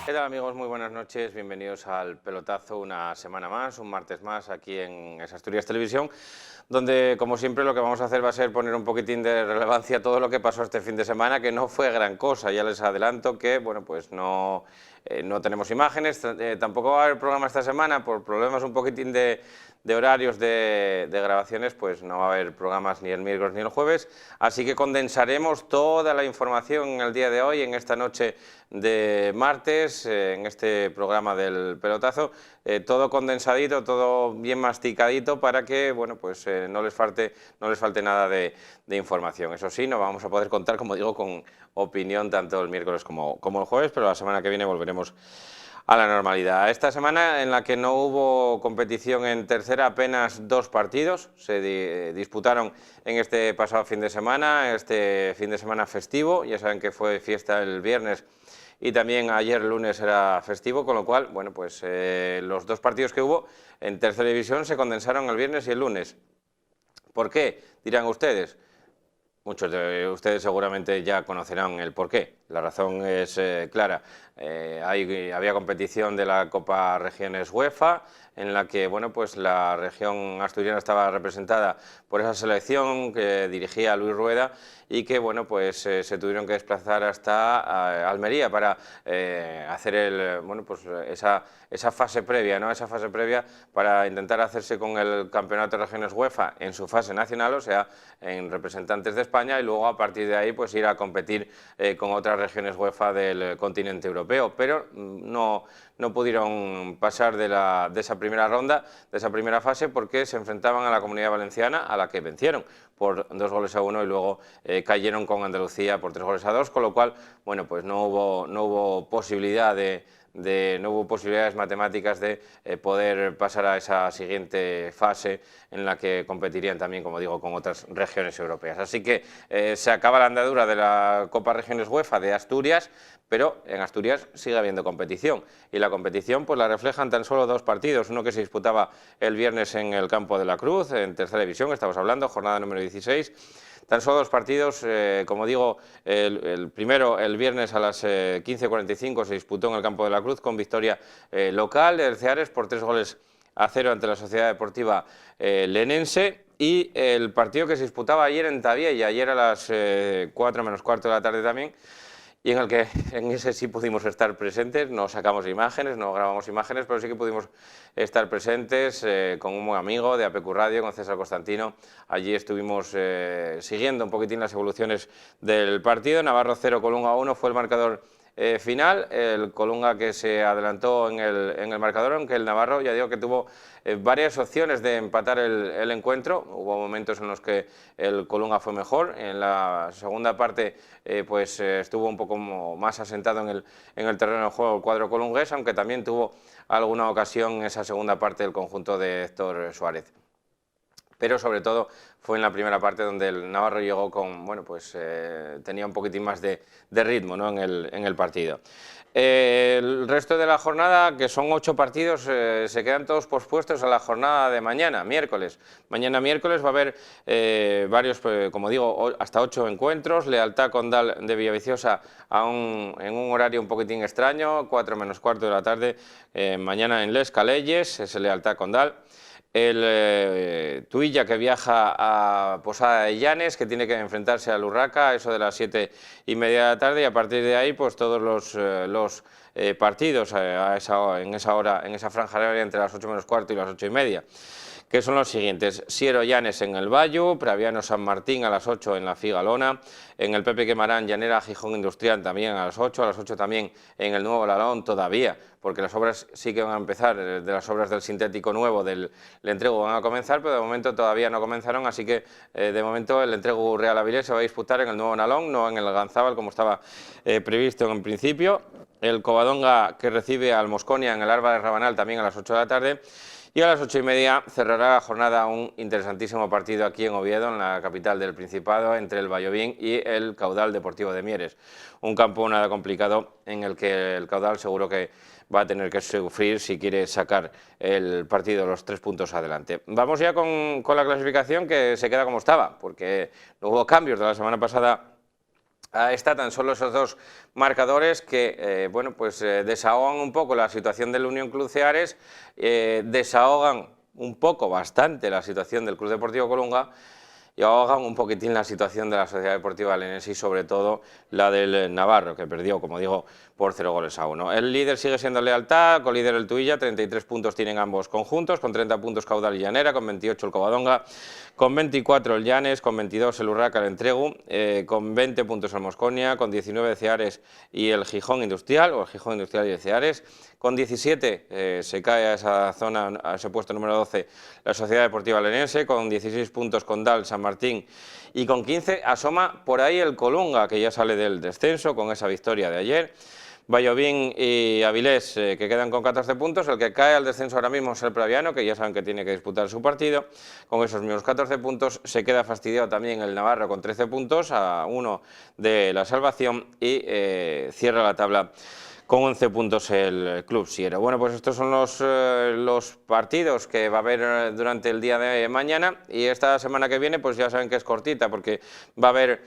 ¿Qué tal, amigos? Muy buenas noches, bienvenidos al Pelotazo, una semana más, un martes más aquí en Asturias Televisión, donde como siempre lo que vamos a hacer va a ser poner un poquitín de relevancia a todo lo que pasó este fin de semana, que no fue gran cosa. Ya les adelanto que, bueno, pues no tenemos imágenes, tampoco va a haber programa esta semana por problemas un poquitín de horarios de grabaciones, pues no va a haber programas ni el miércoles ni el jueves, así que condensaremos toda la información en el día de hoy, en esta noche de martes, en este programa del Pelotazo, todo condensadito, todo bien masticadito para que, bueno, pues no les falte nada de información. Eso sí, no vamos a poder contar, como digo, con opinión tanto el miércoles como el jueves, pero la semana que viene volveremos a la normalidad. Esta semana en la que no hubo competición en tercera, apenas 2 partidos se disputaron en este pasado fin de semana, este fin de semana festivo. Ya saben que fue fiesta el viernes y también ayer lunes era festivo, con lo cual, bueno, pues los 2 partidos que hubo en tercera división se condensaron el viernes y el lunes. ¿Por qué? Dirán ustedes. Muchos de ustedes seguramente ya conocerán el porqué. La razón es clara. Había competición de la Copa Regiones UEFA, en la que, bueno, pues la región asturiana estaba representada por esa selección que dirigía Luis Rueda y que, bueno, pues se tuvieron que desplazar hasta Almería para hacer esa fase previa, ¿no? Esa fase previa para intentar hacerse con el Campeonato de Regiones UEFA en su fase nacional, o sea, en representantes de España, y luego a partir de ahí pues ir a competir con otras regiones UEFA del continente europeo, pero no pudieron pasar de esa primera ronda, de esa primera fase, porque se enfrentaban a la Comunidad Valenciana, a la que vencieron por 2-1 y luego cayeron con Andalucía por 3-2, con lo cual, bueno, pues no hubo posibilidad no hubo posibilidades matemáticas de poder pasar a esa siguiente fase en la que competirían también, como digo, con otras regiones europeas. Así que se acaba la andadura de la Copa Regiones UEFA de Asturias, pero en Asturias sigue habiendo competición, y la competición pues la reflejan tan solo 2 partidos, uno que se disputaba el viernes en el Campo de la Cruz, en tercera división, estamos hablando, jornada número 16, tan solo 2 partidos, como digo, el primero el viernes a las 15:45 se disputó en el Campo de la Cruz con victoria local del Ceares por 3-0 ante la Sociedad Deportiva Lenense, y el partido que se disputaba ayer en Tabiella, ayer a las 4 menos cuarto de la tarde también, y en ese sí pudimos estar presentes, no sacamos imágenes, no grabamos imágenes, pero sí que pudimos estar presentes con un buen amigo de APQ Radio, con César Constantino. Allí estuvimos siguiendo un poquitín las evoluciones del partido. Navarro 0, Colunga 1 fue el marcador final, el Colunga que se adelantó en el marcador, aunque el Navarro, ya digo, que tuvo varias opciones de empatar el encuentro. Hubo momentos en los que el Colunga fue mejor, en la segunda parte estuvo un poco más asentado en el terreno de juego el cuadro colungués, aunque también tuvo alguna ocasión en esa segunda parte del conjunto de Héctor Suárez. Pero sobre todo fue en la primera parte donde el Navarro llegó con, bueno, pues tenía un poquitín más de ritmo, ¿no?, en el partido. El resto de la jornada, que son 8 partidos, se quedan todos pospuestos a la jornada de mañana, miércoles. Mañana miércoles va a haber varios, como digo, hasta 8 encuentros. Lealtad Condal de Villaviciosa en un horario un poquitín extraño, 4 menos cuarto de la tarde, mañana en Les Calelles, es el Lealtad Condal. El Tuilla, que viaja a Posada de Llanes, que tiene que enfrentarse al Urraca a eso de las 7:30 de la tarde, y a partir de ahí pues todos los partidos en esa hora, en esa franja horaria entre las 8 menos cuarto y las 8:30, que son los siguientes: Siero Llanes en el Bayo, Praviano San Martín a las 8 en la Figalona, en el Pepe Quemarán Llanera Gijón Industrial también a las 8 también en el Nuevo Lalón todavía, porque las obras sí que van a empezar, de las obras del sintético nuevo del entrego van a comenzar, pero de momento todavía no comenzaron, así que de momento el entrego Real Avilés se va a disputar en el Nuevo Nalón, no en el Ganzábal como estaba previsto en principio. El Covadonga, que recibe al Mosconia en el Arba de Rabanal también a las 8 de la tarde. Y a las 8:30 cerrará la jornada un interesantísimo partido aquí en Oviedo, en la capital del Principado, entre el Vallovín y el Caudal Deportivo de Mieres. Un campo nada complicado en el que el Caudal seguro que va a tener que sufrir si quiere sacar el partido los 3 puntos adelante. Vamos ya con la clasificación, que se queda como estaba, porque no hubo cambios de la semana pasada Está tan solo esos dos marcadores que bueno, pues, desahogan un poco la situación del Unión Club Ceares, desahogan un poco, bastante, la situación del Club Deportivo Colunga y ahogan un poquitín la situación de la Sociedad Deportiva Belenenses y sobre todo la del Navarro, que perdió, como digo, por 0-1. El líder sigue siendo el Lealtad, colíder el Tuilla, 33 puntos tienen ambos conjuntos, con 30 puntos Caudal y Llanera, con 28 el Covadonga, con 24 el Llanes, con 22 el Urraca, el Entregu, con 20 puntos el Mosconia, con 19 Ceares y el Gijón Industrial, o el Gijón Industrial y el Ceares, con 17 se cae a esa zona, a ese puesto número 12, la Sociedad Deportiva Belenense, con 16 puntos Condal, San Martín, y con 15 asoma por ahí el Colunga, que ya sale del descenso con esa victoria de ayer. Vallovín y Avilés, que quedan con 14 puntos, el que cae al descenso ahora mismo es el Praviano, que ya saben que tiene que disputar su partido, con esos mismos 14 puntos, se queda fastidiado también el Navarro con 13 puntos, a 1 de la salvación, y cierra la tabla con 11 puntos el Club Siero. Bueno, pues estos son los partidos que va a haber durante el día de mañana, y esta semana que viene pues ya saben que es cortita, porque va a haber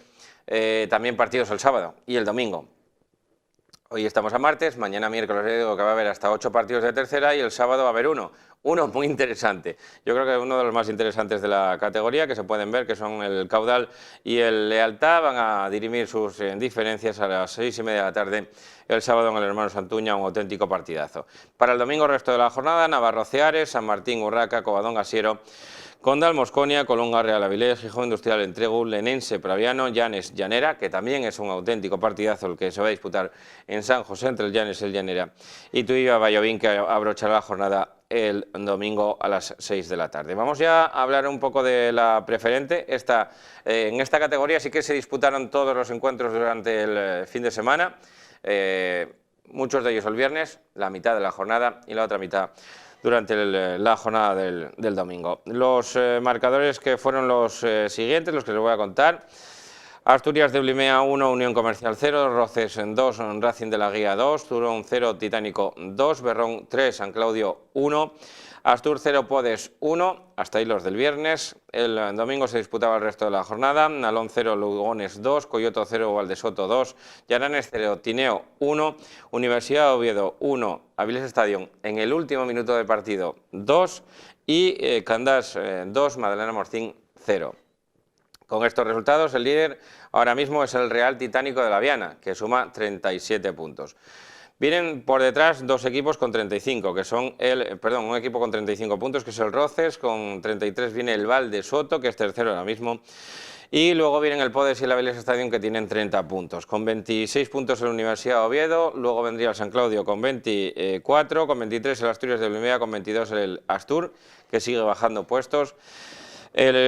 también partidos el sábado y el domingo. Hoy estamos a martes, mañana miércoles digo que va a haber hasta 8 partidos de tercera y el sábado va a haber uno muy interesante. Yo creo que uno de los más interesantes de la categoría, que se pueden ver, que son el Caudal y el Lealtad, van a dirimir sus diferencias a las 6:30 de la tarde el sábado en el Hermano Santuña, un auténtico partidazo. Para el domingo, resto de la jornada, Navarro Ceares, San Martín Urraca, Covadonga Siero, Condal Mosconia, Colunga Real Avilés, Gijón Industrial Entregu, Lenense Praviano, Llanes Llanera, que también es un auténtico partidazo el que se va a disputar en San José entre el Llanes y el Llanera, y Tuilla Vallovín, que abrochará la jornada el domingo a las 6 de la tarde. Vamos ya a hablar un poco de la preferente. En esta categoría sí que se disputaron todos los encuentros durante el fin de semana, muchos de ellos el viernes, la mitad de la jornada, y la otra mitad durante la jornada del domingo. Los marcadores que fueron los siguientes, los que les voy a contar: Asturias de Blimea 1, Unión Comercial 0, Roces 2, Racing de la Guía 2, Turón 0, Titánico 2, Berrón 3, San Claudio 1, Astur 0, Podes 1, hasta ahí los del viernes. El domingo se disputaba el resto de la jornada: Nalón 0, Lugones 2, Coyoto 0, Valdesoto 2, Llaranes 0, Tineo 1, Universidad de Oviedo 1, Avilés Stadium en el último minuto de partido 2 y Candás 2, Madalena Morcín 0. Con estos resultados, el líder ahora mismo es el Real Titánico de la Viana, que suma 37 puntos. Vienen por detrás dos equipos con 35, que son un equipo con 35 puntos, que es el Roces, con 33 viene el Valdesoto, que es tercero ahora mismo, y luego vienen el Podes y el Avilés Stadium, que tienen 30 puntos. Con 26 puntos el Universidad de Oviedo, luego vendría el San Claudio con 24, con 23 el Asturias de Blimea, con 22 el Astur, que sigue bajando puestos.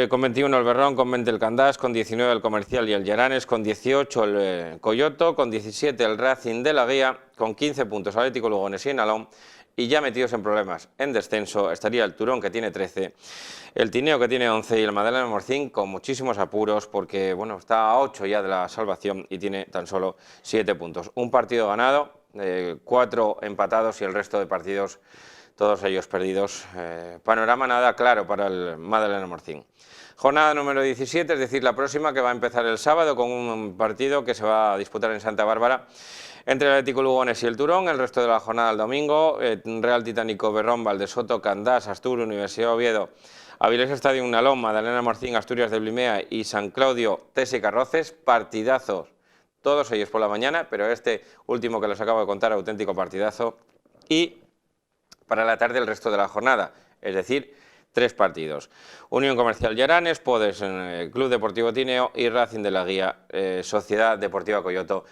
Con 21 el Berrón, con 20 el Candás, con 19 el Comercial y el Llaranes, con 18 el Coyoto, con 17 el Racing de la Guía, con 15 puntos Atlético Lugones y Nalón, y ya metidos en problemas en descenso estaría el Turón, que tiene 13, el Tineo, que tiene 11, y el Madalena Morcín con muchísimos apuros, porque bueno, está a 8 ya de la salvación y tiene tan solo 7 puntos. Un partido ganado, 4 empatados y el resto de partidos todos ellos perdidos. Panorama nada claro para el Madalena Morcín. Jornada número 17, es decir, la próxima, que va a empezar el sábado con un partido que se va a disputar en Santa Bárbara entre el Atlético Lugones y el Turón. El resto de la jornada el domingo: Real Titánico, Berrón, Valdesoto, Candás, Astur, Universidad de Oviedo, Avilés Stadium, Nalón, Madalena Morcín, Asturias de Blimea y San Claudio, TSK Roces. Partidazos, todos ellos por la mañana, pero este último que les acabo de contar, auténtico partidazo. Y para la tarde el resto de la jornada, es decir, 3 partidos: Unión Comercial Llaranes, Podes, Club Deportivo Tineo y Racing de la Guía, Sociedad Deportiva Coyoto,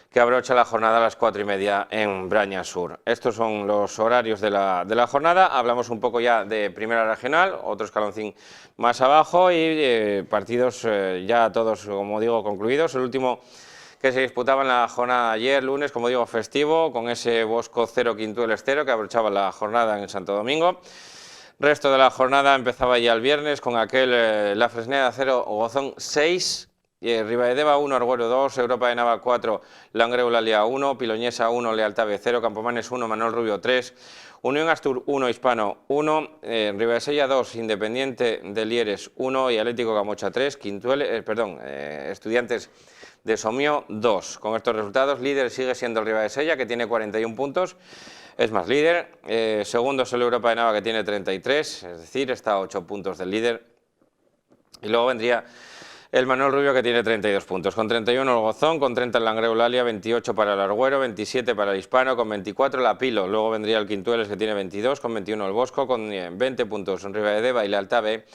que abrocha la jornada a las 4:30 en Braña Sur. Estos son los horarios de la jornada. Hablamos un poco ya de Primera Regional, otro escaloncín más abajo, y partidos ya todos, como digo, concluidos. El último que se disputaba en la jornada de ayer, lunes, como digo, festivo, con ese Bosco 0, Quintueles 0, que abrochaba la jornada en Santo Domingo. Resto de la jornada empezaba ya el viernes con aquel La Fresneda 0, Gozón 6, Ribaedeva 1, Arguero 2, Europa de Nava 4, Langreu Lalia 1, Piloñesa 1, Lealtad B 0, Campomanes 1, Manuel Rubio 3, Unión Astur 1, Hispano 1, Ribadesella 2, Independiente de Lieres 1 y Atlético Camocha 3, Estudiantes de Somio 2. Con estos resultados, líder sigue siendo el Ribadesella, que tiene 41 puntos, es más líder. Segundo es el Europa de Nava, que tiene 33, es decir, está a 8 puntos del líder. Y luego vendría el Manuel Rubio, que tiene 32 puntos, con 31 el Gozón, con 30 el Langreo Eulalia, 28 para el Argüero, 27 para el Hispano, con 24 el Apilo. Luego vendría el Quintueles, que tiene 22, con 21 el Bosco, con 20 puntos en Ribadedeva y Lealtad B,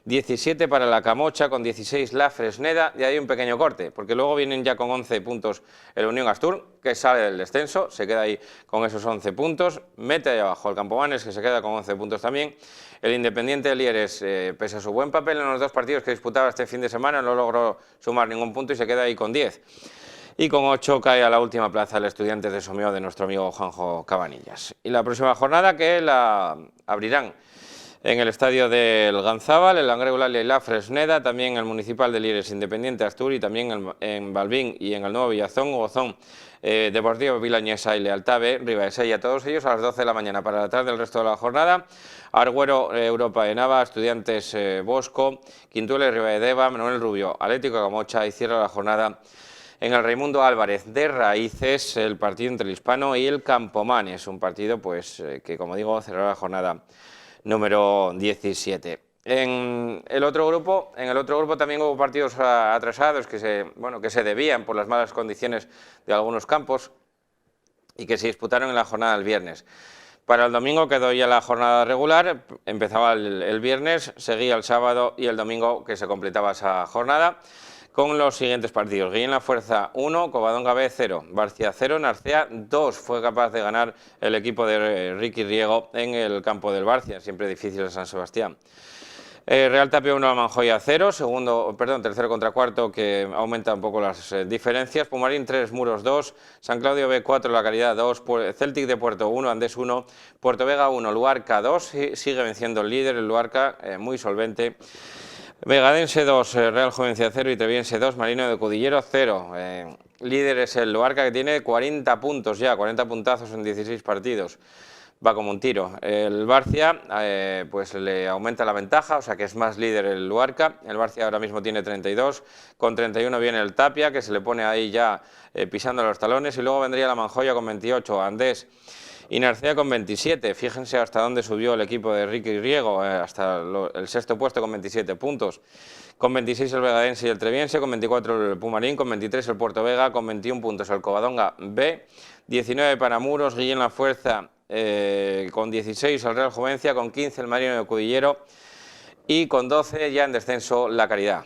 17 para la Camocha, con 16 la Fresneda, y hay un pequeño corte, porque luego vienen ya con 11 puntos el Unión Astur, que sale del descenso, se queda ahí con esos 11 puntos, mete ahí abajo el Campomanes, que se queda con 11 puntos también. El Independiente de Lieres, pese a su buen papel en los dos partidos que disputaba este fin de semana, no logró sumar ningún punto y se queda ahí con 10. Y con 8 cae a la última plaza el Estudiantes de Somio de nuestro amigo Juanjo Cabanillas. Y la próxima jornada, que la abrirán en el estadio del Ganzábal, el Langreo Eulalia y la Fresneda, también el Municipal de Lieres, Independiente Astur, y también en Balbín y en el Nuevo Villazón, Gozón, Deportivo Vilañesa y Lealtad B, Ribadesella, todos ellos a las 12 de la mañana. Para la tarde, el resto de la jornada, Argüero, Europa de Nava, Estudiantes Bosco, Quintueles, Ribadedeva, Manuel Rubio, Atlético Camocha, y cierra la jornada en el Raimundo Álvarez de Raíces, el partido entre el Hispano y el Campomanes, un partido pues que, como digo, cerrará la jornada número 17. En el otro grupo también hubo partidos atrasados que se debían por las malas condiciones de algunos campos y que se disputaron en la jornada del viernes. Para el domingo quedó ya la jornada regular, empezaba el viernes, seguía el sábado y el domingo, que se completaba esa jornada, con los siguientes partidos: Guillén La Fuerza 1, Covadonga B 0, Barcia 0, Narcea 2. Fue capaz de ganar el equipo de Ricky Riego en el campo del Barcia, siempre difícil en San Sebastián. Real Tapia 1, Manjoya 0, tercero contra cuarto, que aumenta un poco las diferencias. Pumarín 3, Muros 2, San Claudio B 4, La Caridad 2, Celtic de Puerto 1, Andés 1, Puerto Vega 1, Luarca 2, sigue venciendo el líder, el Luarca, muy solvente. Vegadense 2, Real Juvencia 0 y Treviense 2, Marino de Cudillero 0. Líder es el Luarca, que tiene 40 puntos ya, 40 puntazos en 16 partidos. Va como un tiro. El Barcia pues le aumenta la ventaja, o sea que es más líder el Luarca. El Barcia ahora mismo tiene 32, con 31 viene el Tapia, que se le pone ahí ya pisando los talones, y luego vendría la Manjoya con 28, Andés y Narcea con 27. Fíjense hasta dónde subió el equipo de Ricky Riego, hasta el sexto puesto con 27 puntos. Con 26 el Vegadense y el Treviense, con 24 el Pumarín, con 23 el Puerto Vega, con 21 puntos el Covadonga B, 19 para Muros, Guillén La Fuerza, con 16 el Real Juvencia, con 15 el Marino de Cudillero y con 12 ya en descenso La Caridad.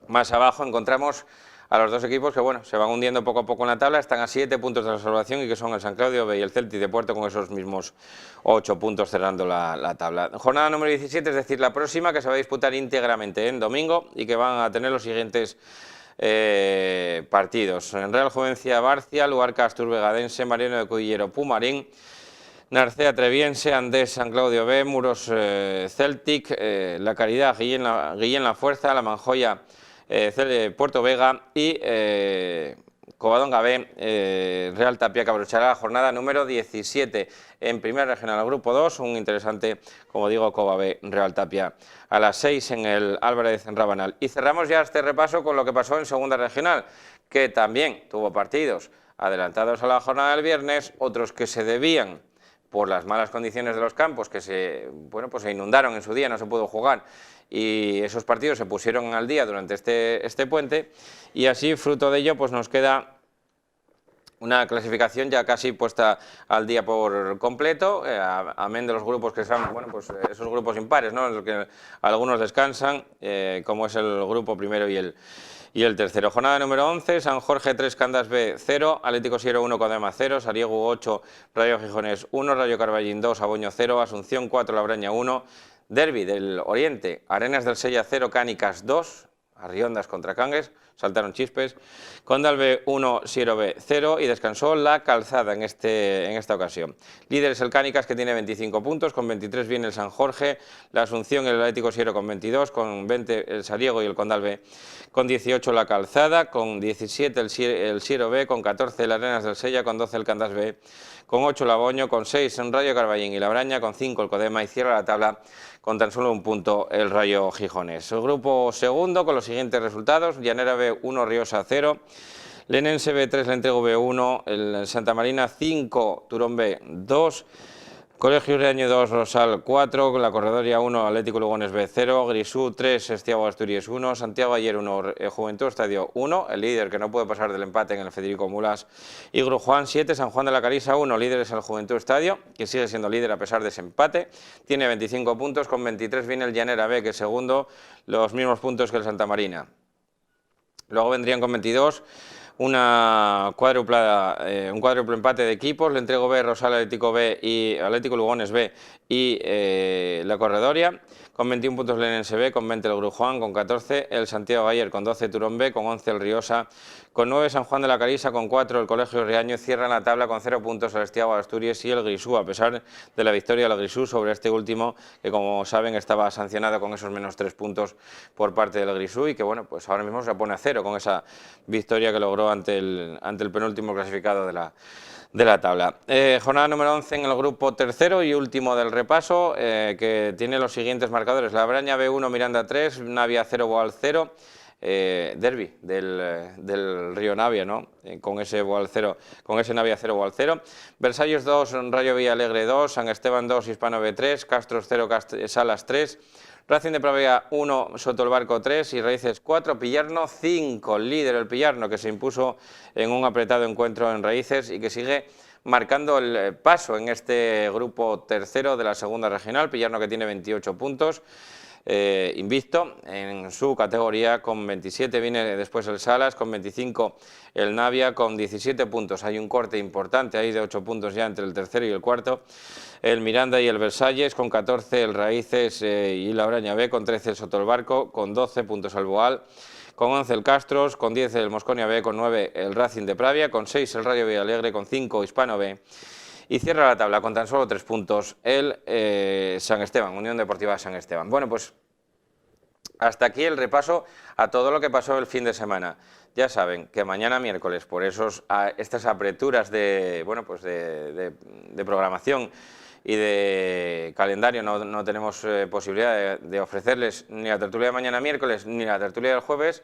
Más abajo encontramos a los dos equipos que se van hundiendo poco a poco en la tabla, están a 7 puntos de la salvación, y que son el San Claudio B y el Celtic de Puerto, con esos mismos 8 puntos cerrando la tabla. Jornada número 17, es decir, la próxima, que se va a disputar íntegramente en domingo y que van a tener los siguientes partidos: en Real Juvencia Barcia, Luarca Astur Vegadense, Marino de Cudillero Pumarín, Narcea Treviense, Andés San Claudio B, Muros Celtic, La Caridad Guillén La Fuerza, La Manjoya Puerto Vega y Covadonga B, Real Tapia, que abrochará la jornada número 17 en Primera Regional, Grupo 2, un interesante, como digo, Cova B, Real Tapia, a las 6 en el Álvarez en Rabanal. Y cerramos ya este repaso con lo que pasó en Segunda Regional, que también tuvo partidos adelantados a la jornada del viernes, otros que se debían por las malas condiciones de los campos, que se inundaron en su día, no se pudo jugar, y esos partidos se pusieron al día durante este puente, y así, fruto de ello, pues nos queda una clasificación ya casi puesta al día por completo, amén de los grupos que son, esos grupos impares, ¿no?, en los que algunos descansan, como es el grupo primero y el tercero. Jornada número 11, San Jorge 3, Candas B 0, Atlético Siero 1, Codema 0, Sariego 8, Rayo Gijones 1, Rayo Carballín 2, Aboño 0, Asunción 4, Labraña 1, Derbi del Oriente, Arenas del Sella 0, Cánicas 2, Arriondas contra Cangues, saltaron chispes, Condalbe 1, Siero B 0, y descansó La Calzada en esta ocasión. Líder es el Cánicas, que tiene 25 puntos, con 23 viene el San Jorge, la Asunción y el Atlético Siero con 22, con 20 el Sariego y el Condalbe con 18 La Calzada, con 17 el Siero B, con 14 el Arenas del Sella, con 12 el Candas B, con 8 Laboño, con 6 en Rayo Carballín y Labraña, con 5 el Codema y cierra la tabla con tan solo un punto el Rayo Gijones. El grupo segundo con los siguientes resultados: Llanera B 1, Riosa 0, Lenense B 3, Lentrego B 1, el Santa Marina 5, Turón B 2, Colegio Riaño 2, Rosal 4, La Corredoria 1, Atlético Lugones B 0, Grisú 3, Estiago Asturias 1, Santiago Ayer 1, Juventud Estadio 1, el líder que no puede pasar del empate en el Federico Mulas, y Grujuan 7, San Juan de la Carisa 1, líder es el Juventud Estadio, que sigue siendo líder a pesar de ese empate, tiene 25 puntos, con 23 viene el Llanera B, que es segundo, los mismos puntos que el Santa Marina. Luego vendrían con 22 un cuádruple empate de equipos, Le Entrego B, Rosal Atlético B y Atlético Lugones B y La Corredoria, con 21 puntos Lenense B, con 20 el Grujuan, con 14 el Santiago Ayer, con 12 Turón B, con 11 el Riosa, con 9 San Juan de la Carisa, con 4 el Colegio Riaño, cierran la tabla con 0 puntos el Estiago Asturias y el Grisú, a pesar de la victoria del Grisú sobre este último, que como saben estaba sancionado con esos menos 3 puntos por parte del Grisú y que bueno, pues ahora mismo se pone a 0 con esa victoria que logró ante el penúltimo clasificado de la tabla. Jornada número 11 en el grupo tercero y último del repaso, que tiene los siguientes marcadores: Labraña B1, Miranda 3, Navia 0, Boal 0, derbi del Río Navia, ¿no? Con ese Boal 0, con ese Navia 0, Boal 0, Versalles 2, Rayo Villalegre 2, San Esteban 2, Hispano B 3, Castros 0, Salas 3, Racing de Pravia 1, Soto el Barco 3 y Raíces 4, Pillarno 5, líder el Pillarno, que se impuso en un apretado encuentro en Raíces y que sigue marcando el paso en este grupo tercero de la segunda regional. Pillarno, que tiene 28 puntos, invicto en su categoría, con 27 viene después el Salas, con 25 el Navia, con 17 puntos. Hay un corte importante ahí de 8 puntos ya entre el tercero y el cuarto, el Miranda y el Versalles, con 14 el Raíces y Labraña B, con 13 el Soto el Barco, con 12 puntos el Boal, con 11 el Castros, con 10 el Mosconia B, con 9 el Racing de Pravia, con 6 el Rayo Villalegre, con 5 Hispano B, y cierra la tabla con tan solo 3 puntos el San Esteban, Unión Deportiva San Esteban. Bueno, pues hasta aquí el repaso a todo lo que pasó el fin de semana. Ya saben que mañana miércoles, por estas apreturas de programación y de calendario, no tenemos posibilidad de ofrecerles ni la tertulia de mañana miércoles ni la tertulia del jueves,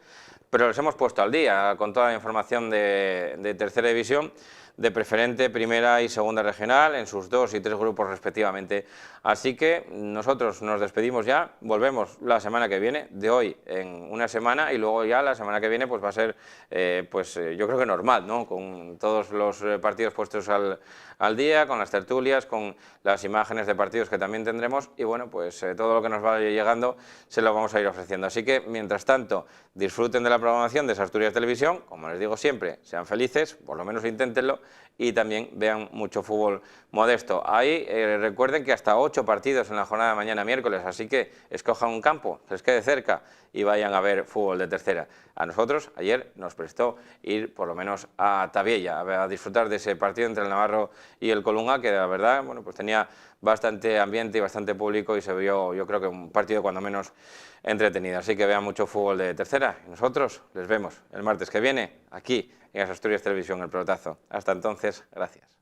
pero les hemos puesto al día con toda la información de tercera división, de preferente, primera y segunda regional, en sus 2 y 3 grupos respectivamente. Así que nosotros nos despedimos ya, volvemos la semana que viene, de hoy en una semana, y luego ya la semana que viene pues va a ser, yo creo que normal, ¿no? Con todos los partidos puestos al día, con las tertulias, con las imágenes de partidos que también tendremos, y bueno, pues todo lo que nos vaya llegando se lo vamos a ir ofreciendo. Así que, mientras tanto, disfruten de la programación de Asturias Televisión, como les digo siempre, sean felices, por lo menos inténtenlo, y también vean mucho fútbol modesto. Ahí recuerden que hasta 8 partidos en la jornada de mañana miércoles, así que escojan un campo, les quede cerca y vayan a ver fútbol de tercera. A nosotros ayer nos prestó ir por lo menos a Tabiella a disfrutar de ese partido entre el Navarro y el Colunga, que la verdad, bueno, pues tenía bastante ambiente y bastante público y se vio, yo creo que un partido cuando menos entretenido. Así que vean mucho fútbol de tercera y nosotros les vemos el martes que viene aquí en Asturias Televisión, El Pelotazo. Hasta entonces, gracias.